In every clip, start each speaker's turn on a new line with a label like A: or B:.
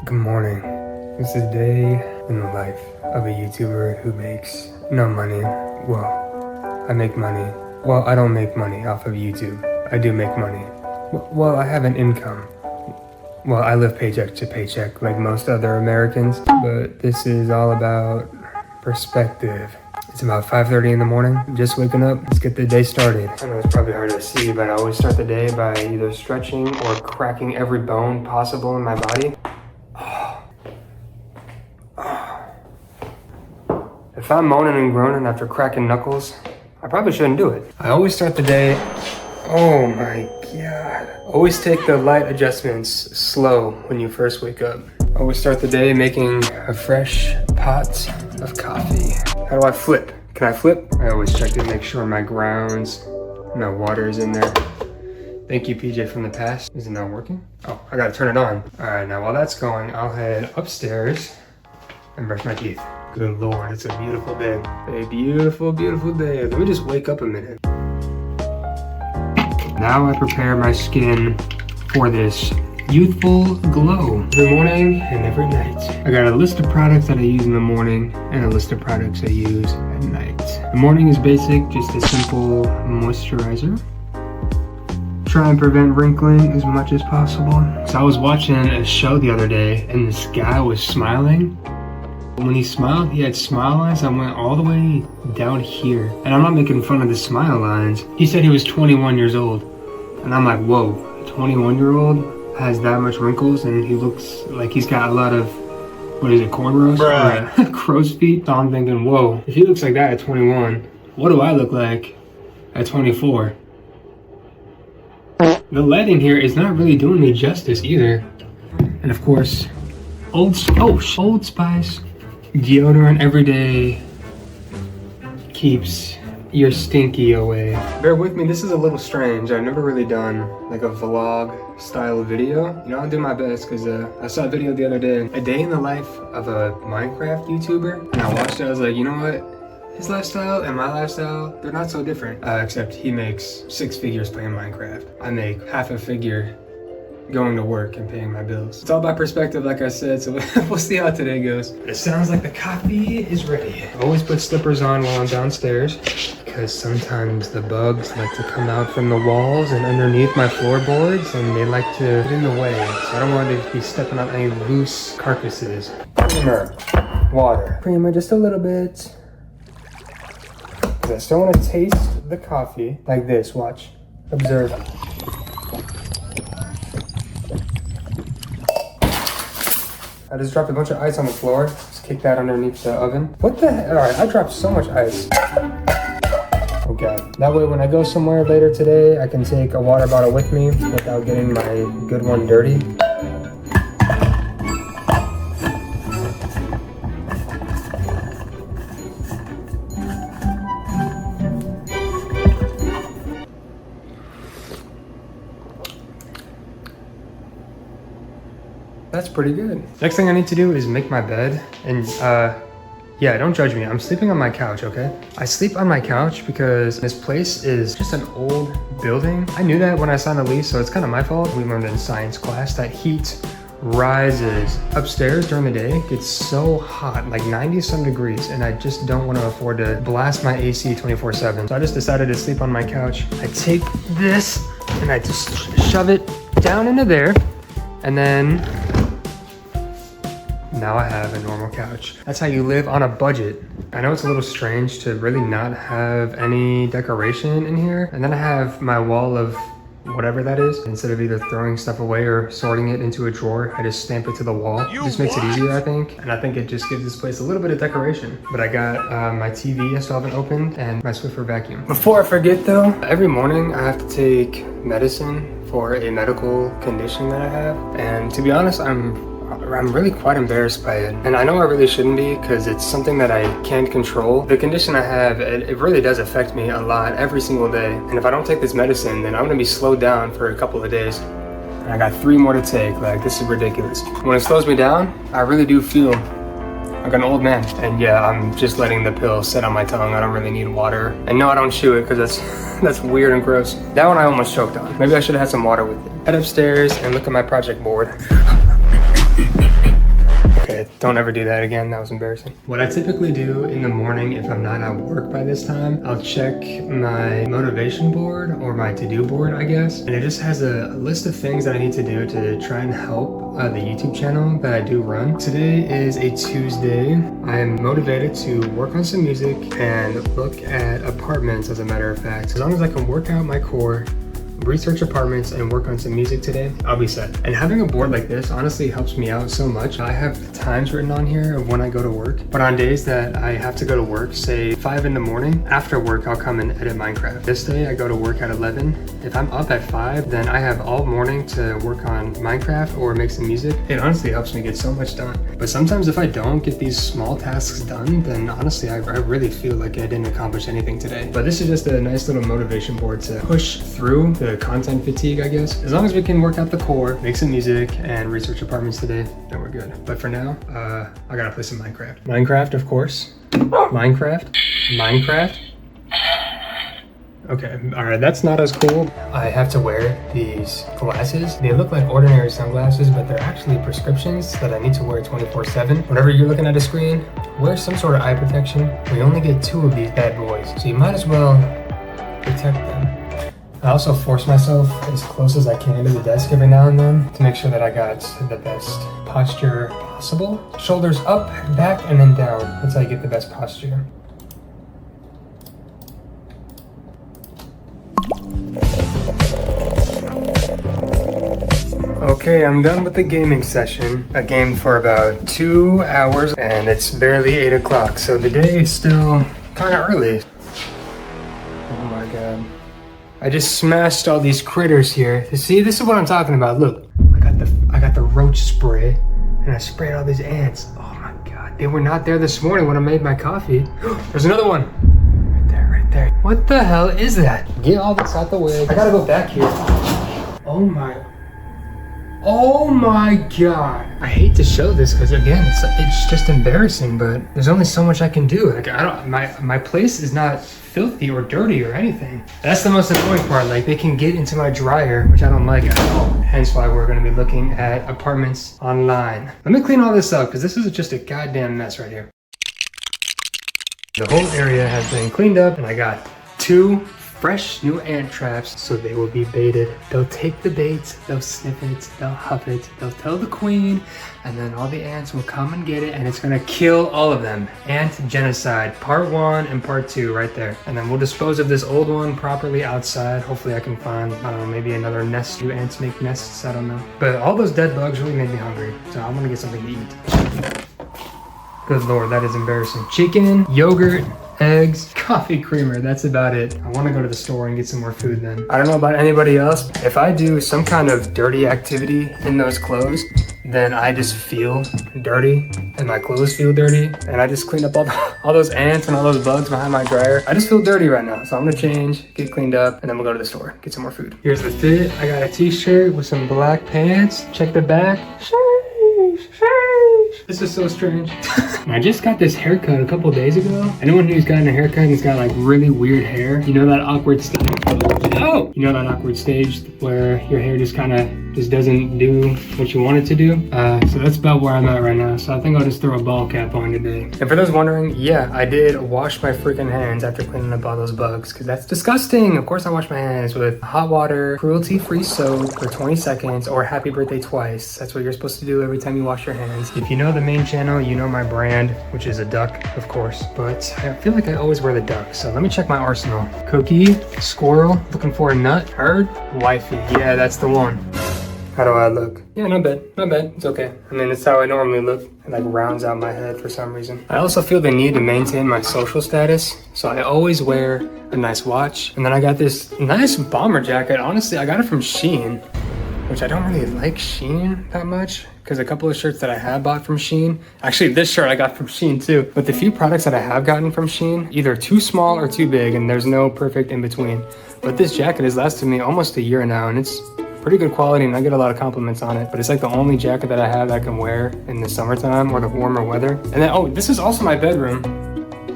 A: Good morning. This is day in the life of a YouTuber who makes no money. Well, I make money. Well, I don't make money off of YouTube. I do make money. Well, I have an income. Well, I live paycheck to paycheck like most other Americans, but this is all about perspective. It's about 5:30 in the morning, just waking up. Let's get the day started. I know it's probably hard to see, but I always start the day by either stretching or cracking every bone possible in my body. If I'm moaning and groaning after cracking knuckles, I probably shouldn't do it. I always start the day, oh my God. Always take the light adjustments slow when you first wake up. Always start the day making a fresh pot of coffee. How do I flip? Can I flip? I always check to make sure my grounds, my water is in there. Thank you, PJ from the past. Is it not working? Oh, I gotta turn it on. All right, now while that's going, I'll head upstairs and brush my teeth. Good Lord, it's a beautiful day. A beautiful, beautiful day. Let me just wake up a minute. Now I prepare my skin for this youthful glow every morning and every night. I got a list of products that I use in the morning and a list of products I use at night. The morning is basic, just a simple moisturizer. Try and prevent wrinkling as much as possible. So I was watching a show the other day and this guy was smiling. When he smiled, he had smile lines that went all the way down here. And I'm not making fun of the smile lines. He said he was 21 years old. And I'm like, whoa, 21-year-old has that much wrinkles and he looks like he's got a lot of, what is it, cornrows? Or crow's feet? So I'm thinking, whoa, if he looks like that at 21, what do I look like at 24? The lighting here is not really doing me justice either. And of course, Old Spice. Deodorant every day keeps your stinky away. Bear with me, this is a little strange. I've never really done like a vlog style video. You know, I'll do my best because I saw a video the other day, a day in the life of a Minecraft YouTuber. And I watched it, I was like, you know what? His lifestyle and my lifestyle, they're not so different. Except he makes 6 figures playing Minecraft. I make half a figure going to work and paying my bills. It's all about perspective, like I said, so we'll see how today goes. But it sounds like the coffee is ready. I always put slippers on while I'm downstairs because sometimes the bugs like to come out from the walls and underneath my floorboards and they like to get in the way. So I don't want to be stepping on any loose carcasses. Creamer, water. Creamer just a little bit. I still want to taste the coffee like this, watch, observe. I just dropped a bunch of ice on the floor. Just kick that underneath the oven. What the heck? All right, I dropped so much ice. Okay, that way when I go somewhere later today, I can take a water bottle with me without getting my good one dirty. That's pretty good. Next thing I need to do is make my bed. And yeah, don't judge me. I'm sleeping on my couch, okay? I sleep on my couch because this place is just an old building. I knew that when I signed the lease, so it's kind of my fault. We learned in science class that heat rises upstairs during the day. It's so hot, like 90-some degrees, and I just don't want to afford to blast my AC 24/7. So I just decided to sleep on my couch. I take this and I just shove it down into there, and then now I have a normal couch. That's how you live on a budget. I know it's a little strange to really not have any decoration in here. And then I have my wall of whatever that is. Instead of either throwing stuff away or sorting it into a drawer, I just stamp it to the wall. It just makes it easier, I think. And I think it just gives this place a little bit of decoration. But I got my TV I still haven't opened and my Swiffer vacuum. Before I forget though, every morning I have to take medicine for a medical condition that I have. And to be honest, I'm really quite embarrassed by it. And I know I really shouldn't be because it's something that I can't control. The condition I have, it really does affect me a lot every single day. And if I don't take this medicine, then I'm gonna be slowed down for a couple of days. And I got 3 more to take. Like, this is ridiculous. When it slows me down, I really do feel like an old man. And yeah, I'm just letting the pill sit on my tongue. I don't really need water. And no, I don't chew it because that's weird and gross. That one I almost choked on. Maybe I should have had some water with it. Head upstairs and look at my project board. Okay, don't ever do that again. That was embarrassing. What I typically do in the morning if I'm not at work by this time, I'll check my motivation board or my to-do board, I guess. And it just has a list of things that I need to do to try and help the YouTube channel that I do run. Today is a Tuesday. I am motivated to work on some music and look at apartments, as a matter of fact. As long as I can work out my core, research apartments, and work on some music today, I'll be set. And having a board like this honestly helps me out so much. I have times written on here of when I go to work, but on days that I have to go to work, say 5 in the morning, after work I'll come and edit Minecraft. This day I go to work at 11. If I'm up at 5, then I have all morning to work on Minecraft or make some music. It honestly helps me get so much done. But sometimes if I don't get these small tasks done, then honestly I really feel like I didn't accomplish anything today. But this is just a nice little motivation board to push through the content fatigue, I guess. As long as we can work out the core, make some music, and research apartments today, then we're good. But for now, I gotta play some Minecraft. Minecraft, of course. Minecraft. Okay, all right, that's not as cool. I have to wear these glasses. They look like ordinary sunglasses, but they're actually prescriptions that I need to wear 24/7. Whenever you're looking at a screen, wear some sort of eye protection. We only get 2 of these bad boys, so you might as well protect them. I also force myself as close as I can to the desk every now and then to make sure that I got the best posture possible. Shoulders up, back, and then down. That's how you get the best posture. Okay, I'm done with the gaming session. I gamed for about 2 hours and it's barely 8 o'clock, so the day is still kind of early. Oh my god. I just smashed all these critters here. See, this is what I'm talking about. Look, I got the roach spray and I sprayed all these ants. Oh my god. They were not there this morning when I made my coffee. There's another one. Right there. What the hell is that? Get all this out the way. I gotta go back here. Oh my god. I hate to show this because again, it's just embarrassing, but there's only so much I can do. Like my place is not filthy or dirty or anything. That's the most annoying part. Like they can get into my dryer, which I don't like at all. Hence why we're gonna be looking at apartments online. Let me clean all this up because this is just a goddamn mess right here. The whole area has been cleaned up and I got 2 fresh new ant traps, so they will be baited. They'll take the bait, they'll sniff it, they'll huff it, they'll tell the queen, and then all the ants will come and get it, and it's gonna kill all of them. Ant genocide, part 1 and part 2 right there. And then we'll dispose of this old one properly outside. Hopefully I can find, I don't know, maybe another nest. Do ants make nests? I don't know. But all those dead bugs really made me hungry, so I wanna get something to eat. Good lord, that is embarrassing. Chicken, yogurt, eggs, coffee creamer, that's about it. I want to go to the store and get some more food then. I don't know about anybody else. If I do some kind of dirty activity in those clothes, then I just feel dirty and my clothes feel dirty. And I just cleaned up all those ants and all those bugs behind my dryer. I just feel dirty right now. So I'm gonna change, get cleaned up, and then we'll go to the store, get some more food. Here's the fit. I got a t-shirt with some black pants. Check the back. This is so strange. I just got this haircut a couple days ago. Anyone who's gotten a haircut and has got like really weird hair, you know that awkward stage? Oh! You know that awkward stage where your hair just kind of doesn't do what you want it to do? So that's about where I'm at right now. So I think I'll just throw a ball cap on today. And for those wondering, yeah, I did wash my freaking hands after cleaning up all those bugs because that's disgusting. Of course I wash my hands with hot water, cruelty-free soap for 20 seconds or happy birthday twice. That's what you're supposed to do every time you wash your hands. If you know the main channel, you know my brand, which is a duck, of course. But I feel like I always wear the duck. So let me check my arsenal. Cookie, squirrel, looking for a nut, herd, wifey. Yeah, that's the one. How do I look? Yeah, not bad, not bad. It's okay. I mean, it's how I normally look. It like rounds out my head for some reason. I also feel the need to maintain my social status. So I always wear a nice watch. And then I got this nice bomber jacket. Honestly, I got it from Shein, which I don't really like Shein that much because a couple of shirts that I have bought from Shein, actually this shirt I got from Shein too, but the few products that I have gotten from Shein, either too small or too big, and there's no perfect in between. But this jacket has lasted me almost a year now, and it's pretty good quality and I get a lot of compliments on it, but it's like the only jacket that I have that I can wear in the summertime or the warmer weather. And then, oh, this is also my bedroom.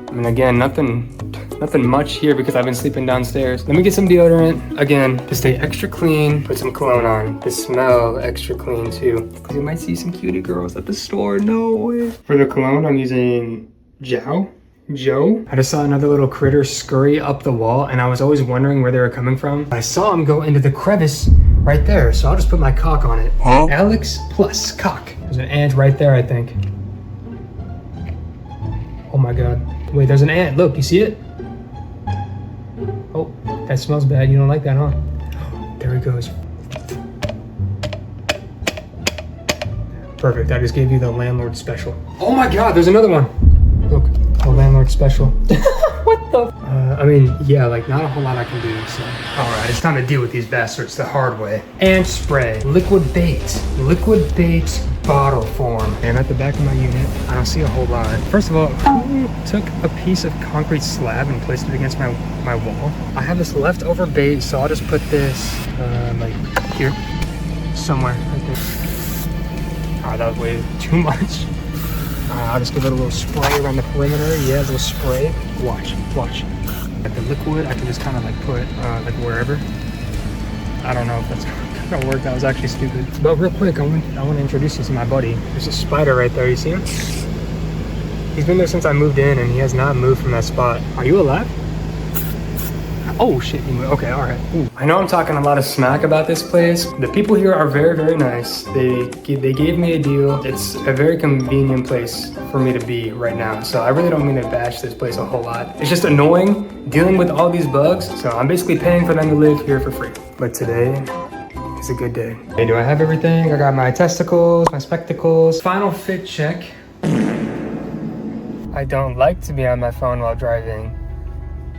A: I mean, again, nothing Nothing much here because I've been sleeping downstairs. Let me get some deodorant, again, to stay extra clean. Put some cologne on to smell extra clean too. Because you might see some cutie girls at the store, no way. For the cologne, I'm using Joe. I just saw another little critter scurry up the wall and I was always wondering where they were coming from. I saw him go into the crevice right there, so I'll just put my cock on it. Huh? Alex plus cock. There's an ant right there, I think. Oh my God. Wait, there's an ant. Look, you see it? Oh, that smells bad. You don't like that, huh? There he goes. Perfect. I just gave you the landlord special. Oh my God, there's another one. Look, the landlord special. What the? I mean, yeah, like not a whole lot I can do, so. All right, it's time to deal with these bastards the hard way. Ant spray, liquid bait bottle form. And at the back of my unit, I don't see a whole lot. First of all, who took a piece of concrete slab and placed it against my wall? I have this leftover bait, so I'll just put this like here, somewhere right there. Oh, that was way too much. I'll just give it a little spray around the perimeter. Yeah, a little spray. Watch. At the liquid, I can just kind of like put like wherever. I don't know if that's gonna work. That was actually stupid. But real quick, I want to introduce you to my buddy. There's a spider right there. You see him? He's been there since I moved in, and he has not moved from that spot. Are you alive? Oh shit, he moved. Okay, all right. Ooh. I know I'm talking a lot of smack about this place. The people here are very, very nice. They gave me a deal. It's a very convenient place for me to be right now. So I really don't mean to bash this place a whole lot. It's just annoying dealing with all these bugs. So I'm basically paying for them to live here for free. But today is a good day. Hey, do I have everything? I got my testicles, my spectacles. Final fit check. I don't like to be on my phone while driving,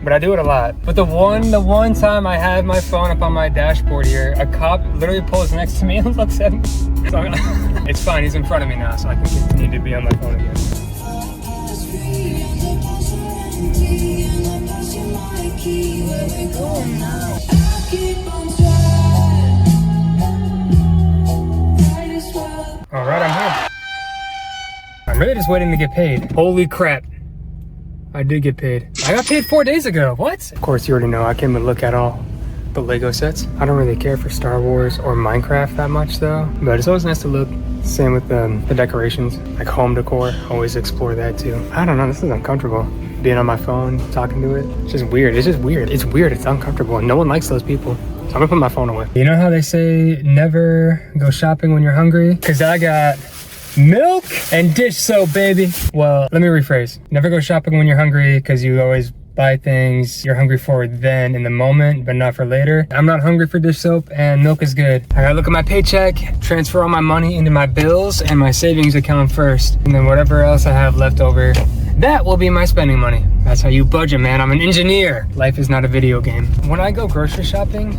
A: but I do it a lot. But the one time I have my phone up on my dashboard here, a cop literally pulls next to me and looks at me. So it's fine, he's in front of me now, so I can continue to be on my phone again. All right, I'm here. I'm really just waiting to get paid. Holy crap. I did get paid. I got paid 4 days ago. What? Of course, you already know I came to look at all the Lego sets. I don't really care for Star Wars or Minecraft that much though, but it's always nice to look. Same with the decorations, like home decor. Always explore that too. I don't know, this is uncomfortable. Being on my phone, talking to it. It's just weird. It's just weird. It's weird. It's uncomfortable. And no one likes those people. So I'm gonna put my phone away. You know how they say never go shopping when you're hungry? Cause I got milk and dish soap, baby. Well, let me rephrase. Never go shopping when you're hungry because you always buy things you're hungry for then in the moment, but not for later. I'm not hungry for dish soap and milk is good. I gotta look at my paycheck, transfer all my money into my bills and my savings account first. And then whatever else I have left over, that will be my spending money. That's how you budget, man. I'm an engineer. Life is not a video game. When I go grocery shopping,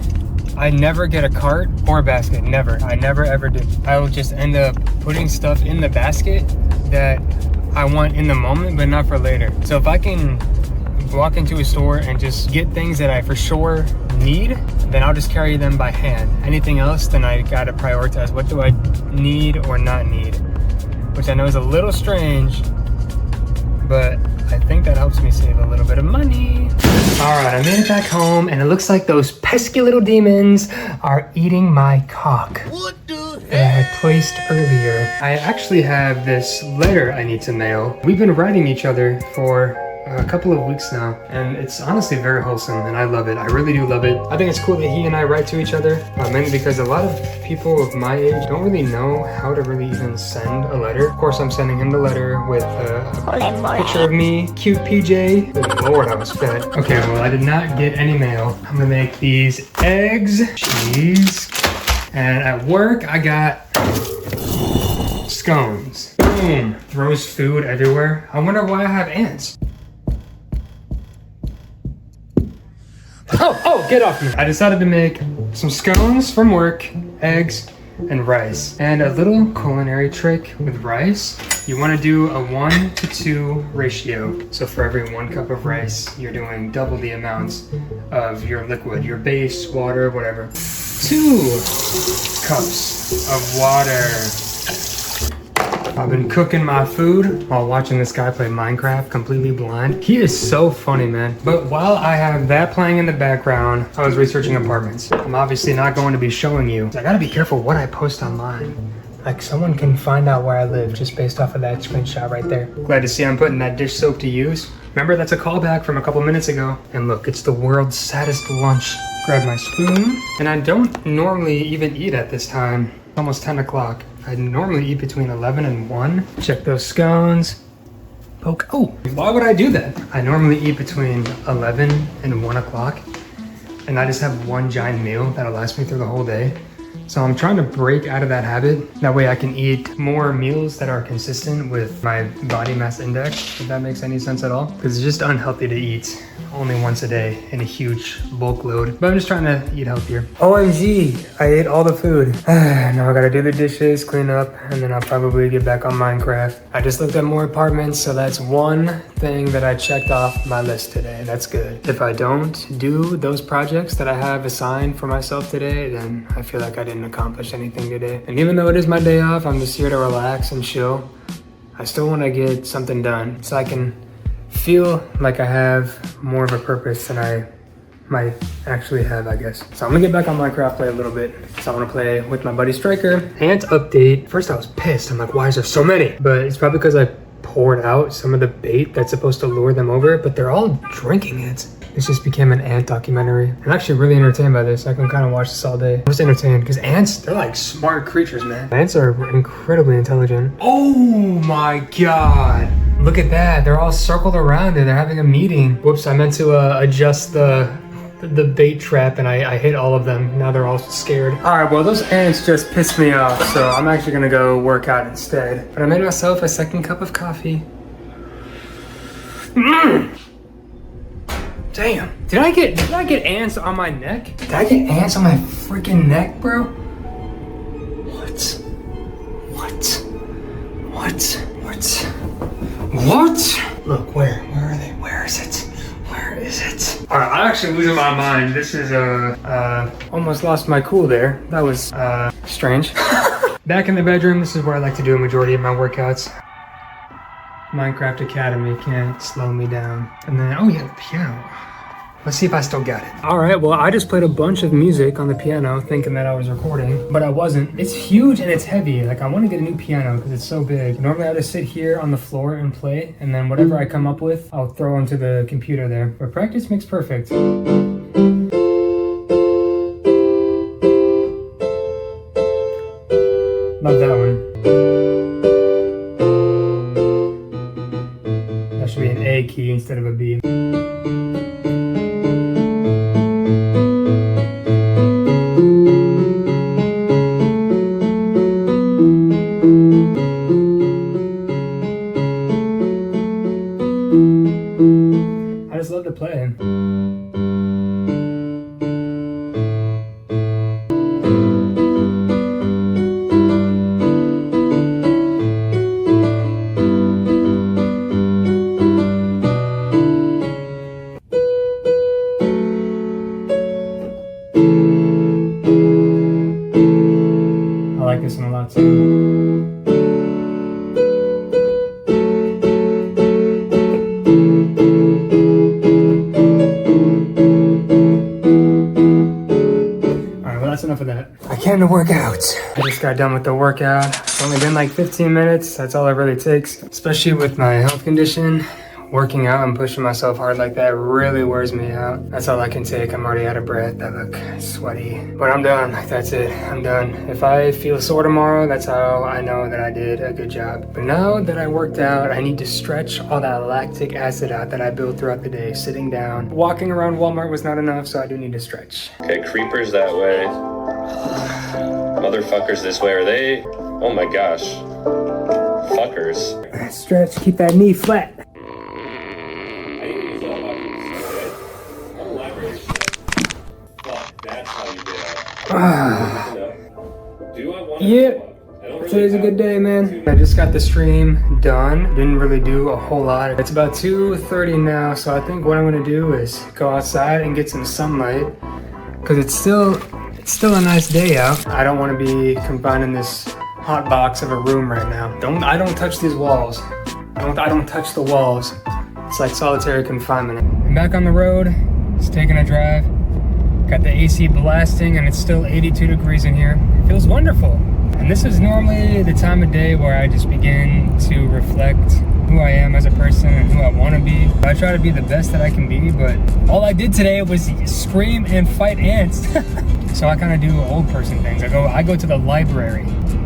A: I never get a cart or a basket, never. I never ever do. I will just end up putting stuff in the basket that I want in the moment, but not for later. So if I can walk into a store and just get things that I for sure need, then I'll just carry them by hand. Anything else, then I gotta prioritize. What do I need or not need? Which I know is a little strange, but I think that helps me save a little bit of money. All right, I made it back home and it looks like those pesky little demons are eating my cock that I had placed earlier. I actually have this letter I need to mail. We've been writing each other for a couple of weeks now, and it's honestly very wholesome and I love it. I really do love it. I think it's cool that he and I write to each other, mainly because a lot of people of my age don't really know how to really even send a letter. Of course, I'm sending him the letter with a picture of me, cute PJ. Good Lord, I was fed. Okay, well, I did not get any mail. I'm gonna make these eggs, cheese, and at work, I got scones. Boom, throws food everywhere. I wonder why I have ants. Oh, get off me. I decided to make some scones from work, eggs, and rice. And a little culinary trick with rice, you want to do a 1-to-2 ratio. So for every 1 cup of rice, you're doing double the amounts of your liquid, your base, water, whatever. 2 cups of water. I've been cooking my food while watching this guy play Minecraft completely blind. He is so funny, man. But while I have that playing in the background, I was researching apartments. I'm obviously not going to be showing you. I gotta be careful what I post online. Like, someone can find out where I live just based off of that screenshot right there. Glad to see I'm putting that dish soap to use. Remember, that's a callback from a couple minutes ago. And look, it's the world's saddest lunch. Grab my spoon. And I don't normally even eat at this time. Almost 10 o'clock. I normally eat between 11 and 1. Check those scones. Poke. Oh, why would I do that? I normally eat between 11 and 1 o'clock. And I just have one giant meal that'll last me through the whole day. So I'm trying to break out of that habit. That way I can eat more meals that are consistent with my body mass index, if that makes any sense at all. Because it's just unhealthy to eat only once a day in a huge bulk load. But I'm just trying to eat healthier. OMG, I ate all the food. Now I gotta do the dishes, clean up, and then I'll probably get back on Minecraft. I just looked at more apartments, so that's one thing that I checked off my list today. That's good. If I don't do those projects that I have assigned for myself today, then I feel like I didn't accomplish anything today. And even though it is my day off, I'm just here to relax and chill. I still want to get something done so I can feel like I have more of a purpose than I might actually have, I guess. So I'm gonna get back on Minecraft, play a little bit. So I want to play with my buddy Striker. Ant update. First I was pissed. I'm like, why is there so many? But it's probably because I poured out some of the bait that's supposed to lure them over, but they're all drinking it. This just became an ant documentary. I'm actually really entertained by this. I can kind of watch this all day. I'm just entertained because ants, they're like smart creatures, man. Ants are incredibly intelligent. Oh my God. Look at that. They're all circled around it. They're having a meeting. Whoops, I meant to adjust the bait trap and I hit all of them. Now they're all scared. All right, well, those ants just pissed me off. So I'm actually gonna go work out instead. But I made myself a second cup of coffee. Damn, did I get ants on my neck? Did I get ants on my freaking neck, bro? What? Look, where are they? Where is it? All right, I'm actually losing my mind. This is, almost lost my cool there. That was, strange. Back in the bedroom, this is where I like to do a majority of my workouts. Minecraft Academy can't slow me down. And then, oh yeah, the piano. Let's see if I still got it. All right, well, I just played a bunch of music on the piano thinking that I was recording, but I wasn't. It's huge and it's heavy. Like, I want to get a new piano because it's so big. Normally I just sit here on the floor and play, and then whatever I come up with, I'll throw onto the computer there. But practice makes perfect. Love that one. That should be an A key instead of a B. I just love to play. I like this one a lot too. Enough of that. I came to work out. I just got done with the workout. It's only been like 15 minutes. That's all it really takes. Especially with my health condition. Working out and pushing myself hard like that really wears me out. That's all I can take. I'm already out of breath. I look sweaty. But I'm done. That's it. I'm done. If I feel sore tomorrow, that's how I know that I did a good job. But now that I worked out, I need to stretch all that lactic acid out that I built throughout the day, sitting down. Walking around Walmart was not enough, so I do need to stretch.
B: Okay, creepers that way. Motherfuckers this way. Are they? Oh my gosh. Fuckers.
A: Stretch, keep that knee flat. Yep. Today's a good day, man. I just got the stream done. Didn't really do a whole lot. It's about 2:30 now, so I think what I'm gonna do is go outside and get some sunlight, because it's still a nice day out. I don't want to be confined in this hot box of a room right now. I don't touch these walls. I don't touch the walls. It's like solitary confinement. I'm back on the road, just taking a drive. Got the AC blasting and it's still 82 degrees in here. It feels wonderful. And this is normally the time of day where I just begin to reflect who I am as a person and who I want to be. I try to be the best that I can be, but all I did today was scream and fight ants. So I kind of do old person things. I go to the library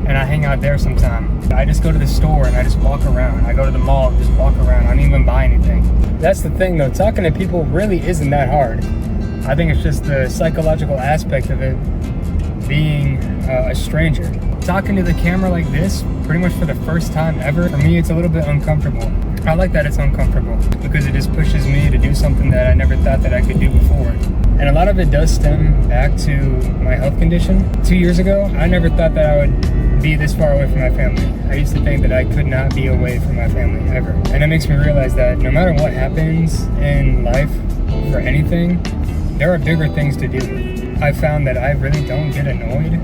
A: and I hang out there sometime. I just go to the store and I just walk around. I go to the mall and just walk around. I don't even buy anything. That's the thing though, talking to people really isn't that hard. I think it's just the psychological aspect of it being a stranger. Talking to the camera like this, pretty much for the first time ever, for me it's a little bit uncomfortable. I like that it's uncomfortable because it just pushes me to do something that I never thought that I could do before. And a lot of it does stem back to my health condition. 2 years ago, I never thought that I would be this far away from my family. I used to think that I could not be away from my family ever. And it makes me realize that no matter what happens in life for anything, there are bigger things to do. I found that I really don't get annoyed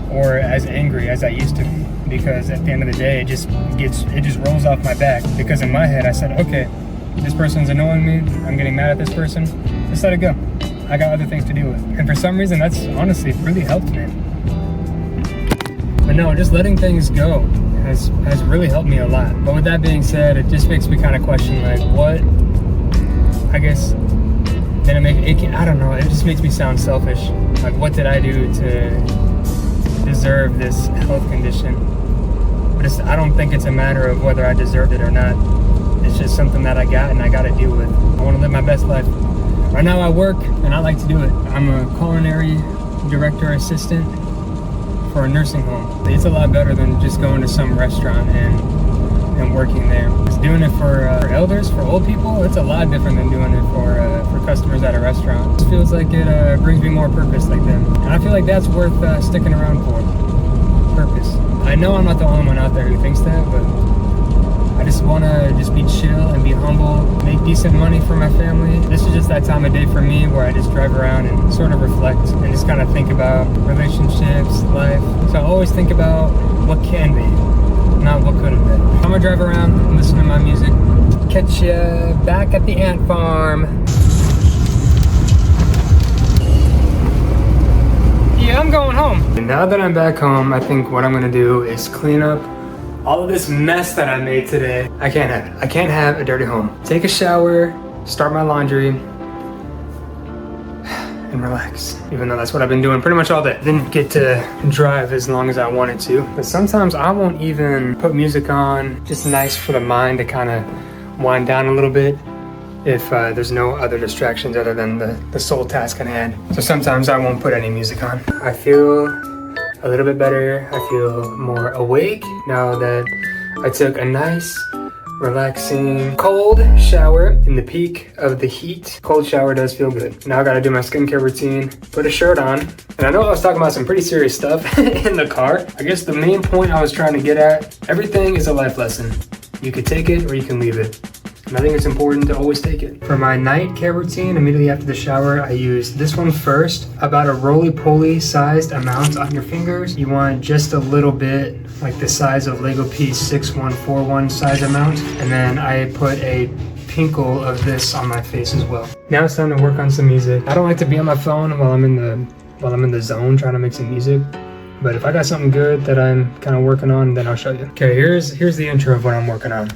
A: or as angry as I used to be, because at the end of the day, it just rolls off my back. Because in my head, I said, okay, this person's annoying me. I'm getting mad at this person. Just let it go. I got other things to deal with. And for some reason, that's honestly really helped me. But no, just letting things go has really helped me a lot. But with that being said, it just makes me kind of question, like, what, I guess, then I don't know, it just makes me sound selfish. Like, what did I do to deserve this health condition? But I don't think it's a matter of whether I deserved it or not. It's just something that I got and I got to deal with. I want to live my best life. Right now I work and I like to do it. I'm a culinary director assistant for a nursing home. It's a lot better than just going to some restaurant and working there. Just doing it for elders, for old people, it's a lot different than doing it for customers at a restaurant. It feels like it brings me more purpose like them. And I feel like that's worth sticking around for. Purpose. I know I'm not the only one out there who thinks that, but I just want to just be chill and be humble, make decent money for my family. This is just that time of day for me where I just drive around and sort of reflect and just kind of think about relationships, life. So I always think about what can be, not what could have been. I'm gonna drive around and listen to my music. Catch ya back at the ant farm. Yeah, I'm going home. And now that I'm back home, I think what I'm gonna do is clean up all of this mess that I made today. I can't have it. I can't have a dirty home. Take a shower, start my laundry, and relax. Even though that's what I've been doing pretty much all day. Didn't get to drive as long as I wanted to. But sometimes I won't even put music on. Just nice for the mind to kind of wind down a little bit if there's no other distractions other than the sole task at hand. So sometimes I won't put any music on. I feel a little bit better. I feel more awake now that I took a nice, relaxing, cold shower in the peak of the heat. Cold shower does feel good. Now I gotta do my skincare routine, put a shirt on. And I know I was talking about some pretty serious stuff in the car. I guess the main point I was trying to get at, everything is a life lesson. You could take it or you can leave it. And I think it's important to always take it. For my night care routine, immediately after the shower, I use this one first, about a roly-poly sized amount on your fingers. You want just a little bit, like the size of Lego piece 6141 size amount. And then I put a pinkle of this on my face as well. Now it's time to work on some music. I don't like to be on my phone while I'm in the zone trying to make some music. But if I got something good that I'm kind of working on, then I'll show you. Okay, here's the intro of what I'm working on.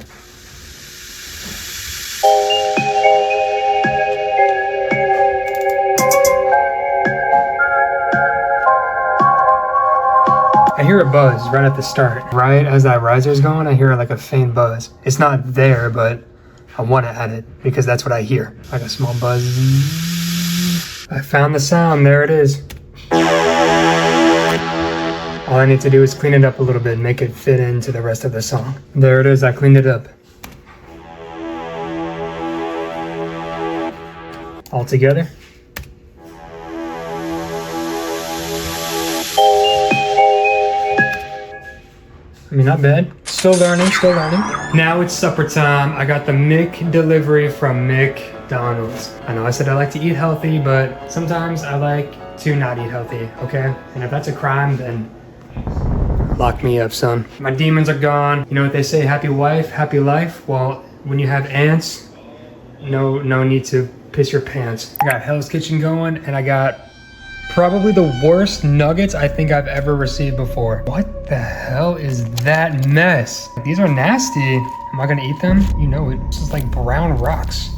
A: I hear a buzz right at the start. Right as that riser's going, I hear like a faint buzz. It's not there, but I want to add it because that's what I hear. Like a small buzz. I found the sound, there it is. All I need to do is clean it up a little bit, make it fit into the rest of the song. There it is, I cleaned it up. All together. I mean, not bad. Still learning. Now it's supper time. I got the Mick delivery from McDonald's. I know I said I like to eat healthy, but sometimes I like to not eat healthy, okay? And if that's a crime, then Lock me up, son. My demons are gone. You know what they say, happy wife, happy life? Well, when you have ants, no need to piss your pants. I got Hell's Kitchen going, and I got probably the worst nuggets I think I've ever received before. What the hell is that mess? These are nasty. Am I gonna eat them? You know it. This is like brown rocks.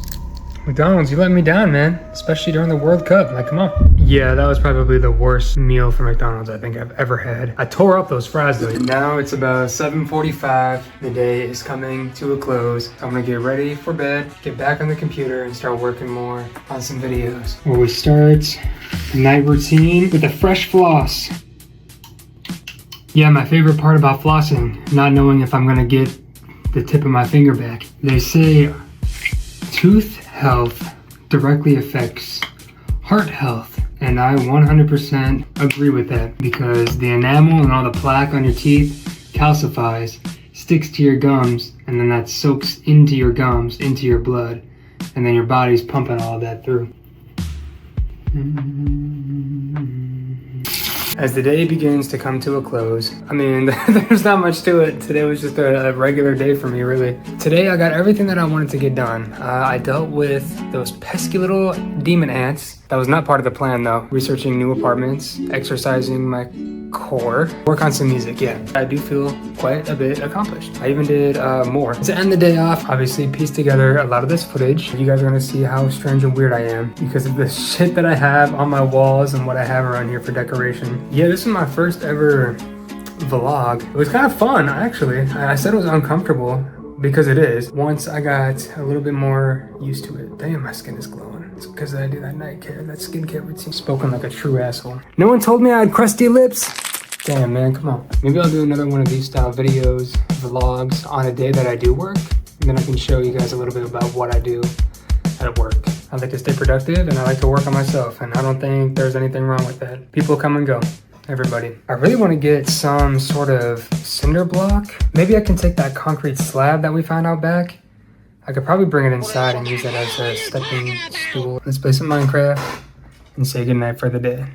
A: McDonald's, you let me down, man. Especially during the World Cup. Like, come on. Yeah, that was probably the worst meal for McDonald's I think I've ever had. I tore up those fries though. Now it's about 7:45. The day is coming to a close. So I'm gonna get ready for bed, get back on the computer, and start working more on some videos. Where we start the night routine with a fresh floss. Yeah, my favorite part about flossing, not knowing if I'm gonna get the tip of my finger back. They say tooth health directly affects heart health, and I 100% agree with that, because the enamel and all the plaque on your teeth calcifies, sticks to your gums, and then that soaks into your gums, into your blood, and then your body's pumping all that through. As the day begins to come to a close, I mean, there's not much to it. Today was just a regular day for me, really. Today I got everything that I wanted to get done. I dealt with those pesky little demon ants. That was not part of the plan though. Researching new apartments, exercising my core, work on some music, yeah. I do feel quite a bit accomplished. I even did more. To end the day off, obviously pieced together a lot of this footage. You guys are gonna see how strange and weird I am because of the shit that I have on my walls and what I have around here for decoration. Yeah, this is my first ever vlog. It was kind of fun, actually. I said it was uncomfortable because it is. Once I got a little bit more used to it. Damn, my skin is glowing. It's because I do that night care, that skincare routine. Spoken like a true asshole. No one told me I had crusty lips. Damn, man, come on. Maybe I'll do another one of these style videos, vlogs on a day that I do work. And then I can show you guys a little bit about what I do at work. I like to stay productive and I like to work on myself. And I don't think there's anything wrong with that. People come and go. Everybody. I really want to get some sort of cinder block. Maybe I can take that concrete slab that we found out back. I could probably bring it inside and use it as a stepping stool. Let's play some Minecraft and say goodnight for the day.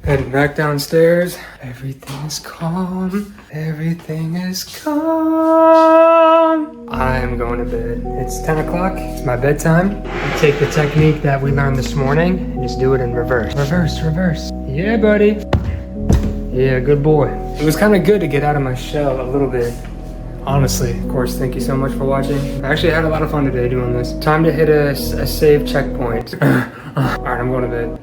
A: Heading back downstairs. Everything is calm. Everything is calm. I'm going to bed. It's 10 o'clock. It's my bedtime. We take the technique that we learned this morning and just do it in reverse. Reverse, reverse. Yeah, buddy. Yeah, good boy. It was kind of good to get out of my shell a little bit. Honestly, of course, thank you so much for watching. I actually had a lot of fun today doing this. Time to hit a save checkpoint. All right, I'm going to bed.